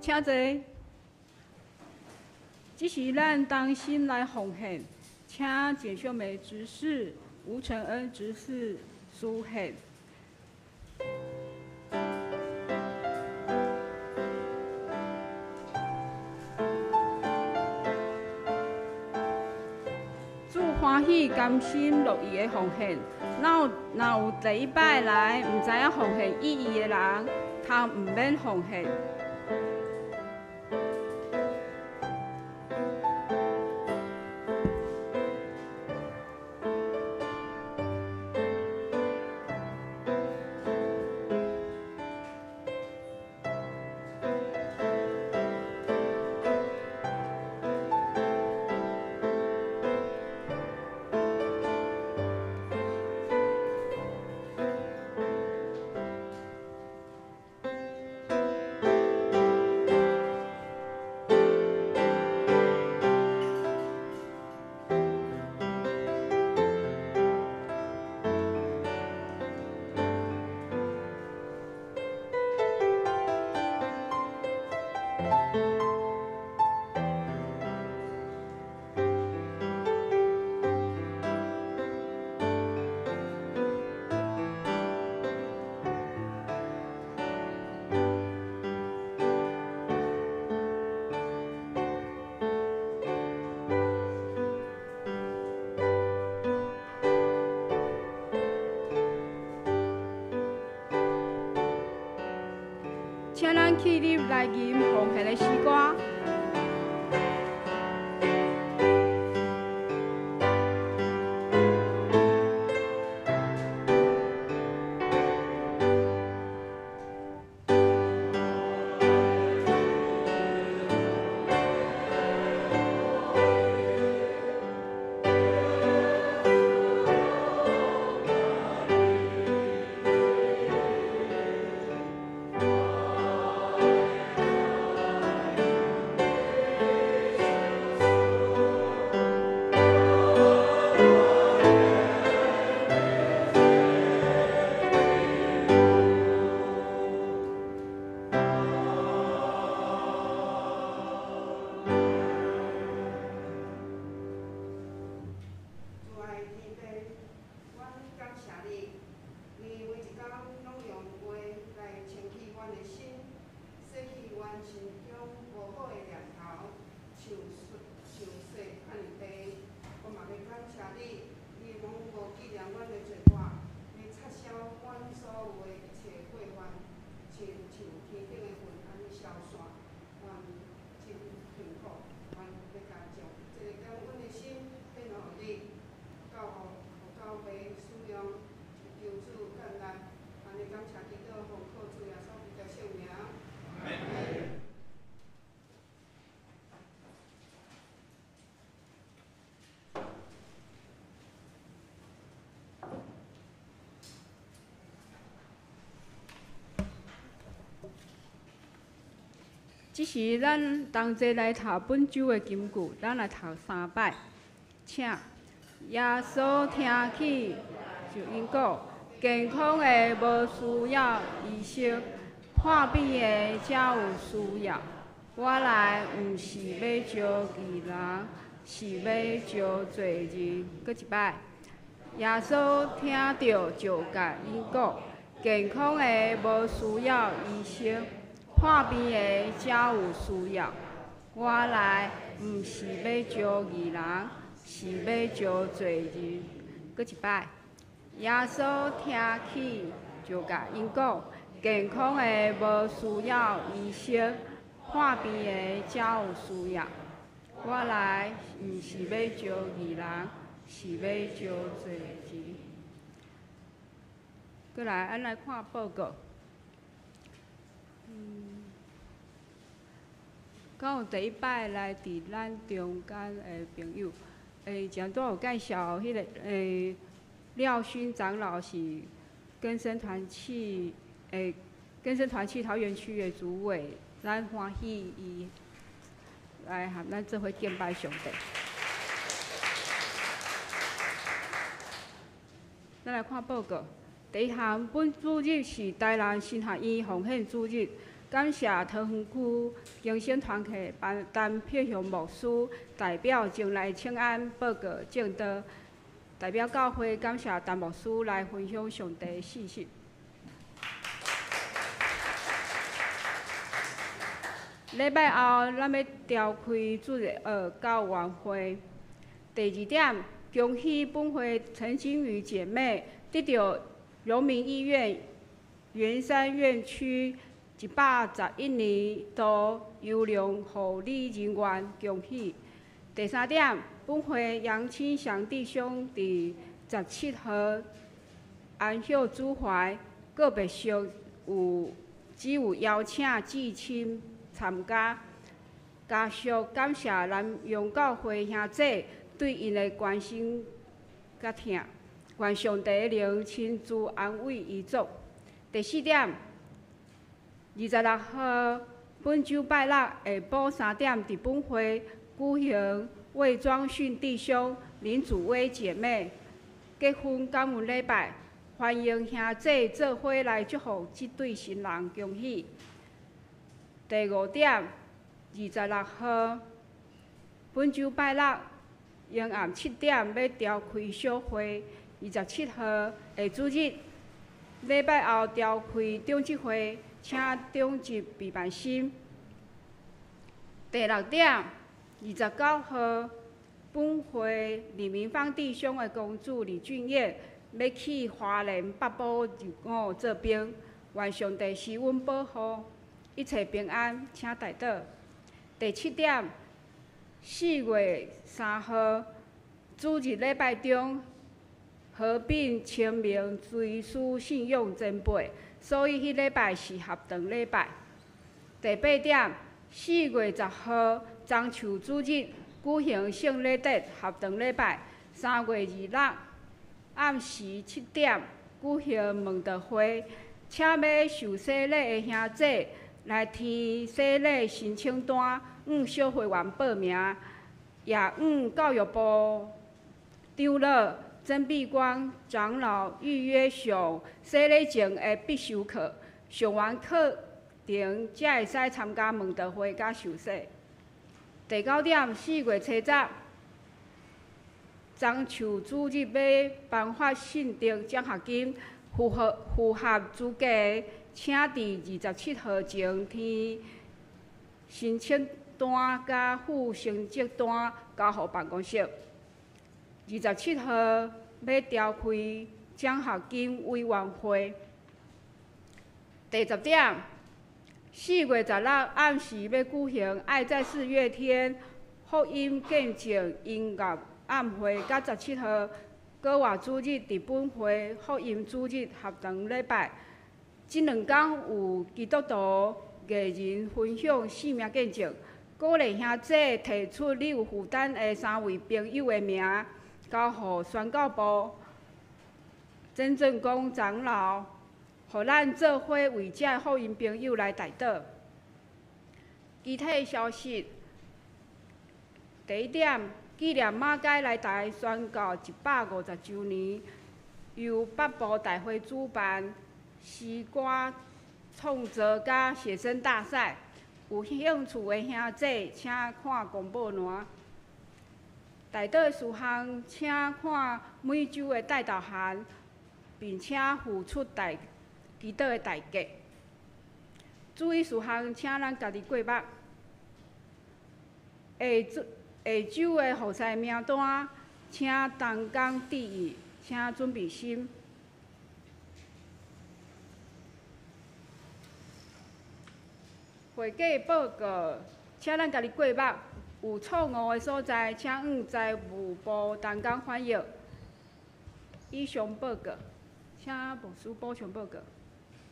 请坐。这是咱当心来奉献，请简秀梅执事、吴承恩执事书献。欢喜甘心乐意的奉献，若有第一摆来唔知影奉献意义的人，通唔免奉献。请咱起立来吟奉献的诗歌。这是咱同齐来读本周的金句，咱来读3摆。请耶稣听起就因讲，健康的无需要医生，破病的才有需要。我来毋是要招义人，是要招罪人。搁一摆，耶稣听到就甲因讲，健康的无需要医生。破病的才有需要，我来毋是要招义人，是要招罪人。搁一摆，耶稣听起就甲因讲，健康的无需要医生，破病的才有需要。我来毋是要招义人，是要招罪人。搁来，咱来看报告。敢有第一摆来伫咱中间的朋友，前都有介绍迄个廖勋长老是根生团契桃园区的主委，咱欢喜伊来和咱做伙敬拜上帝。咱来看报告，第一项，本主日是台南新学院奉献主日。感谢桃园区精神团体担票向牧师代表前来请安报告正道，代表教会感谢陈牧师来分享上帝的信息。礼拜后，咱要召开主日教晚会。第2点，恭喜本会陈金宇姐妹得到荣民医院圆山院区111年度优良护理人员，恭喜。第3点，本会杨清祥弟兄伫17号安孝主怀告别式只有邀请至亲参加，家属感谢南洋教会兄姐对因的关心甲疼，愿上帝的灵亲自安慰遗族。第4点，26号本周拜六下晡3点，伫本会举行魏庄训弟兄、林祖威姐妹结婚感恩礼拜，欢迎兄姐做伙来祝福这对新人，恭喜。第5点，26号本周拜六沿暗7点要召开小会，27号下主日礼拜后召开中职会，请中职备办心。第6点，29号本会李明芳弟兄的公主李俊业要去花莲北部入伍做兵，愿上帝施恩保护，一切平安，请代祷。第7点，4月3号主日礼拜中合并清明追思信用前辈，所以迄礼拜是合堂礼拜。第8点，4月10号中秋主日举行圣礼节合堂礼拜。3月26暗时7点举行蒙德会，请要受洗礼的兄姐来填洗礼申请单，小会员报名，也教育部长老曾碧光长老预约上洗礼前的必修课，上完课程才会使参加蒙德会甲受洗。第9点，4月初10，中秋主日要颁发信德奖学金，符合资格的，请伫27号前填申请单甲附成绩单交予办公室。27号要召开奖学金委员会。第10点，4月16暗时要举行爱在4月天福音见证音乐暗会，甲17号国外主日伫本会福音主日合堂礼拜。这2天有基督徒艺人分享性命见证，鼓励兄姐提出你有负担的3位朋友的名，交予宣教部曾正光长老，互咱做伙为这福音朋友来代祷。具体消息：第1点，纪念马偕来台宣教150周年，由北部大会主办诗歌创作甲写生大赛，有兴趣的兄姐请看公布栏。代祷事项，请看每周的代祷函，并且附出祈祷的代价。注意事项，请咱家己过目。下周的候选名单，请同工注意，请准备心。会计报告，请咱家己过目。有错误的所在，请向财务部同工翻译。以上报告，请牧师补充报告。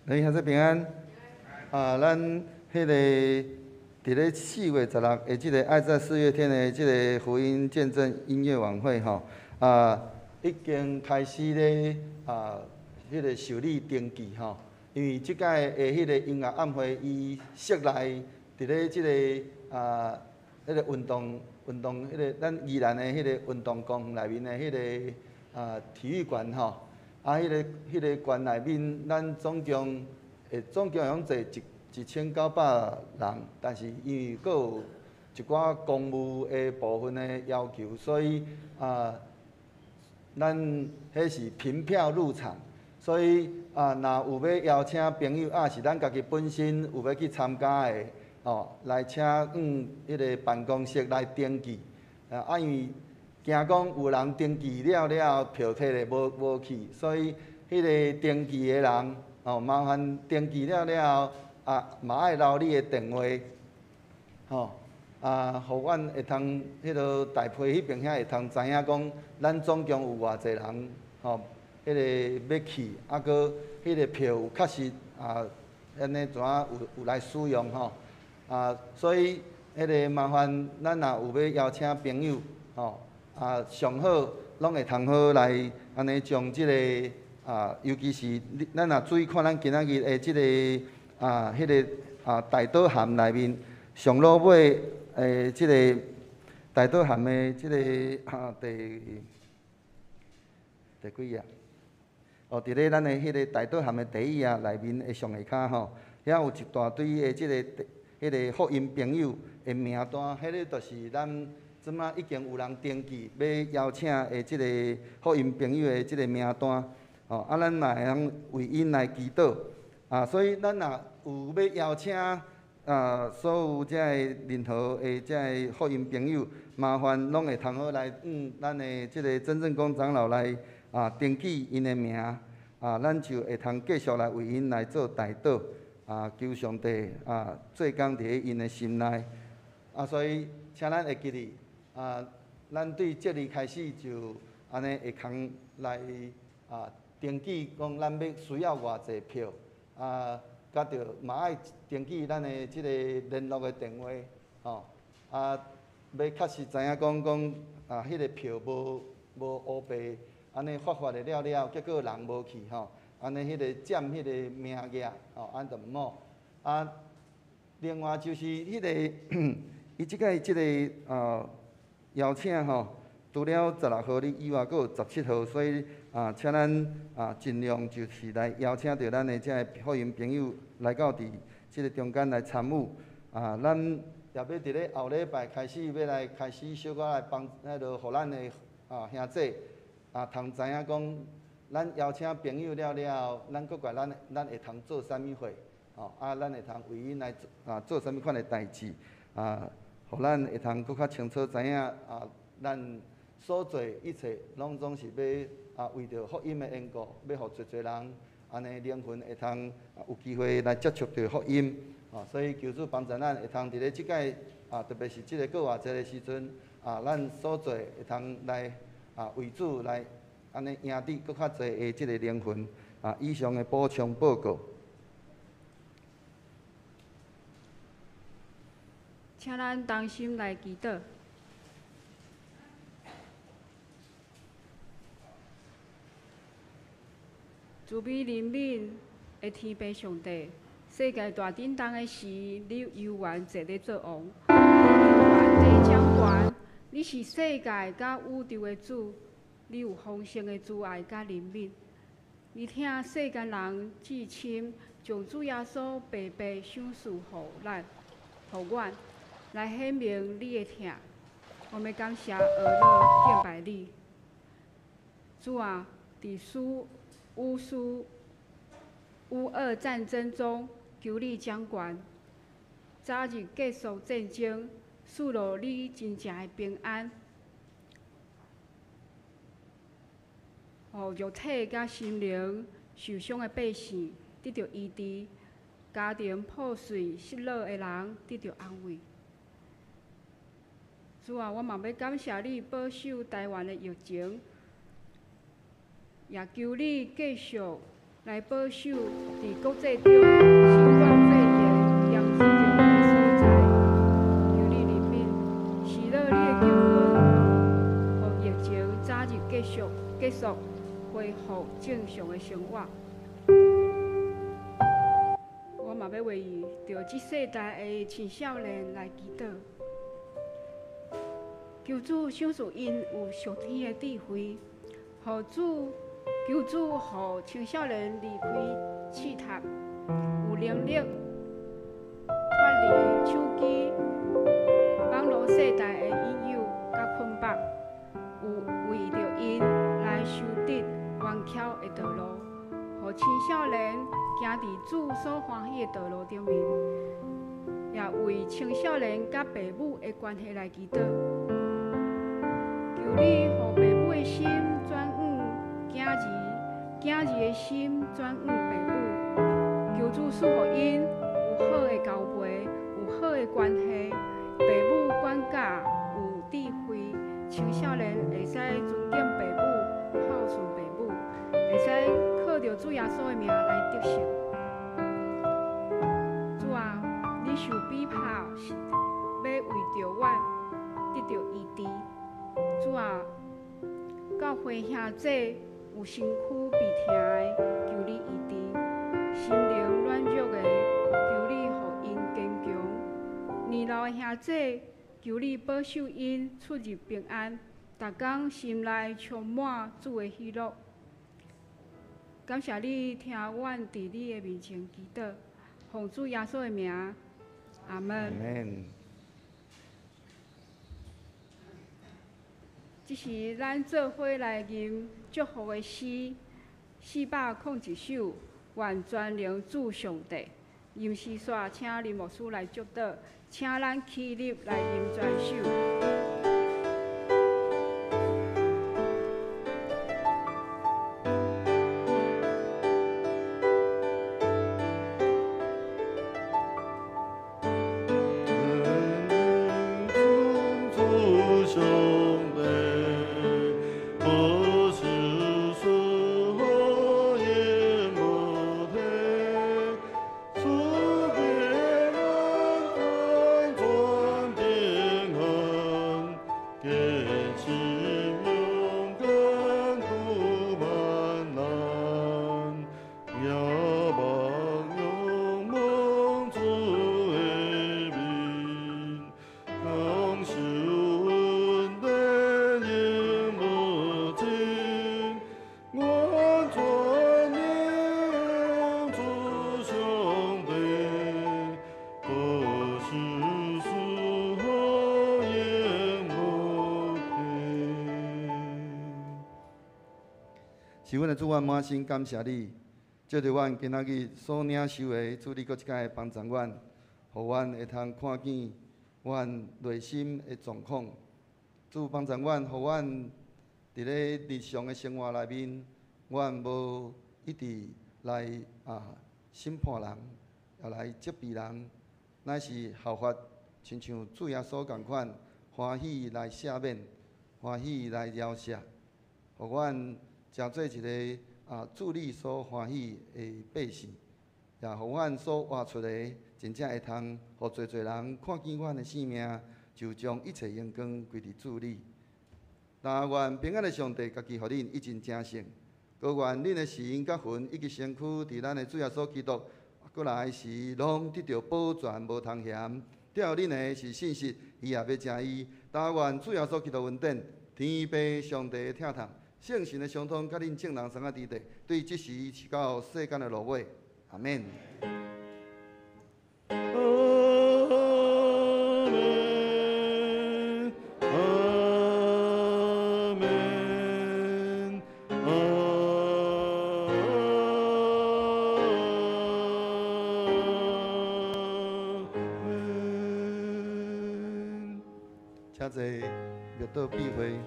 来，兄弟平安。咱迄个伫咧4月16日的即个爱在4月天的即个福音见证音乐晚会吼，已经开始咧迄个受理登记吼。因为即届的迄个音乐暗会，伊设来伫咧即个迄个运动，迄个咱宜兰的迄个运动公园内面的迄个体育馆吼，迄个馆内面，咱总共会用坐1900人，但是因为佫有一寡公务的部分的要求，所以咱迄是凭票入场，所以若有要邀请朋友，是咱家己本身有要去参加的，来请迄个办公室来登记。因为惊讲有人登记了，票摕咧无去，所以迄个登记的人，麻烦登记了嘛爱留你的电话，互阮会通迄落大批迄边遐会通知影讲，咱总共有偌济人，迄个要去，搁迄个票有确实安尼怎有来使用所以迄个麻烦咱若有要邀请朋友，上好拢会通好来安尼将即个尤其是咱若注意看咱今仔日的即个迄个大岛函内面上落尾。即个大岛函的即个第几页？伫咧咱的迄个大岛函的第一页内面的上下骹遐有一大堆的即个迄个福音朋友的名单，迄个就是咱即马已经有人登记要邀请的即个福音朋友的即个名单。咱嘛会通为因来祈祷。所以咱若有要邀请。所有遮个任何的遮个福音朋友，麻烦拢会通好来咱的即个真正公长老来登记因的名，咱就会通继续来为因来做代祷，求上帝做工伫因的心内。所以请咱会记哩，咱对即日开始就安尼会通来登记，讲咱要需要偌济票甲着嘛爱登记咱的即个联络的电话，要确实知影讲迄个票无乌白，安尼发的结果人无去安尼迄个占迄个名额安就毋好。另外就是迄个伊即个即个邀请除了16号日以外，佫有17号，所以请咱尽量就是来邀请到咱的遮个福音朋友来到伫即个中间来参与。咱也要伫咧后礼拜开始要来开始小可来帮互咱的兄弟通知影讲，咱邀请朋友了，咱佫怪咱会通做啥物货，咱会通为因来做啥物款的代志，互咱会通佫较清楚知影咱所做一切拢总是要为着福音的缘故，要互侪侪人安尼灵魂会通有机会来接触到福音。所以求主帮助咱会通伫咧即届特别是即个过偌济的时阵，咱所做会通来为主来安尼赢得佫较侪的即个灵魂。以上的补充报告。请咱同心来祈祷。慈悲怜悯的天父上帝，世界大震动的时，你犹原坐咧做王，你犹原在掌权。你是世界甲宇宙的主，你有丰盛的慈爱甲怜悯。你听世间人至亲，将主耶稣白白赏赐互咱，互阮来显明你的疼。我们感谢而乐敬拜你，主啊，伫乌俄战争中，求你掌权，早日结束战争，赐予你真正的平安，互肉体甲心灵受伤的百姓得到医治，家庭破碎失落的人得到安慰。主啊，我嘛要感谢你保守台湾的疫情。也求你继续来保守伫国际中新冠肺炎严重的所在，求你怜悯，赐落你的救恩，互疫情早日结束，恢复正常的生活。我嘛要为着这世代的青少年来祈祷，求主赏赐因有上天的智慧，求主，互青少年离开试探，有能力离手机、网络世代的引诱甲捆绑，有为着因来修得弯巧的道路，互青少年行伫主所欢喜的道路顶面，也为青少年甲父母的关系来祈祷。求你，互父母的心转向囝儿，囝儿的心转向父母。求主赐予因有好的交陪，有好的关系，父母管教有智慧，青少年会使尊敬父母，孝顺父母，会使靠着主耶稣的名来得胜。主啊，你受逼迫，要为着阮得到医治。主啊，教会兄姐有身躯被疼的，求你医治；心灵软弱的，求你互因坚强。年老的兄姐，求你保守因出入平安，逐工心内充满主的喜乐。感谢你听阮伫你的面前祈祷，奉主耶稣的名，阿门。这是咱做伙来吟祝福的诗，401首，愿全能主上帝。吟诗煞，请林牧师来祝祷，请咱起立来吟全首。是阮的主，阮满心感谢你，借着阮今仔日所领受的，主你搁一摆会帮助阮，互阮会通看见阮内心的状况。主帮助阮，互阮伫咧日常的生活内面，阮无一直来审判人，也来责备人，乃是效法亲像主耶稣共款，欢喜来赦免，欢喜来饶赦，互阮诚做一个主你所欢喜的百姓，也互阮所活出的，真正会通，互侪侪人看见阮的生命，就将一切荣光归伫主你。但愿平安的上帝家己互恁一尽正胜，各愿恁的心甲魂以及身躯，伫咱的主耶稣基督过来时，拢得到保全无通嫌。吊恁的是信实，伊也要正义。但愿主耶稣基督恩典，天父上帝的疼痛。圣神的相通，甲恁众人相爱伫地，对即时是到世间的落尾，阿免。请坐，阅读闭会。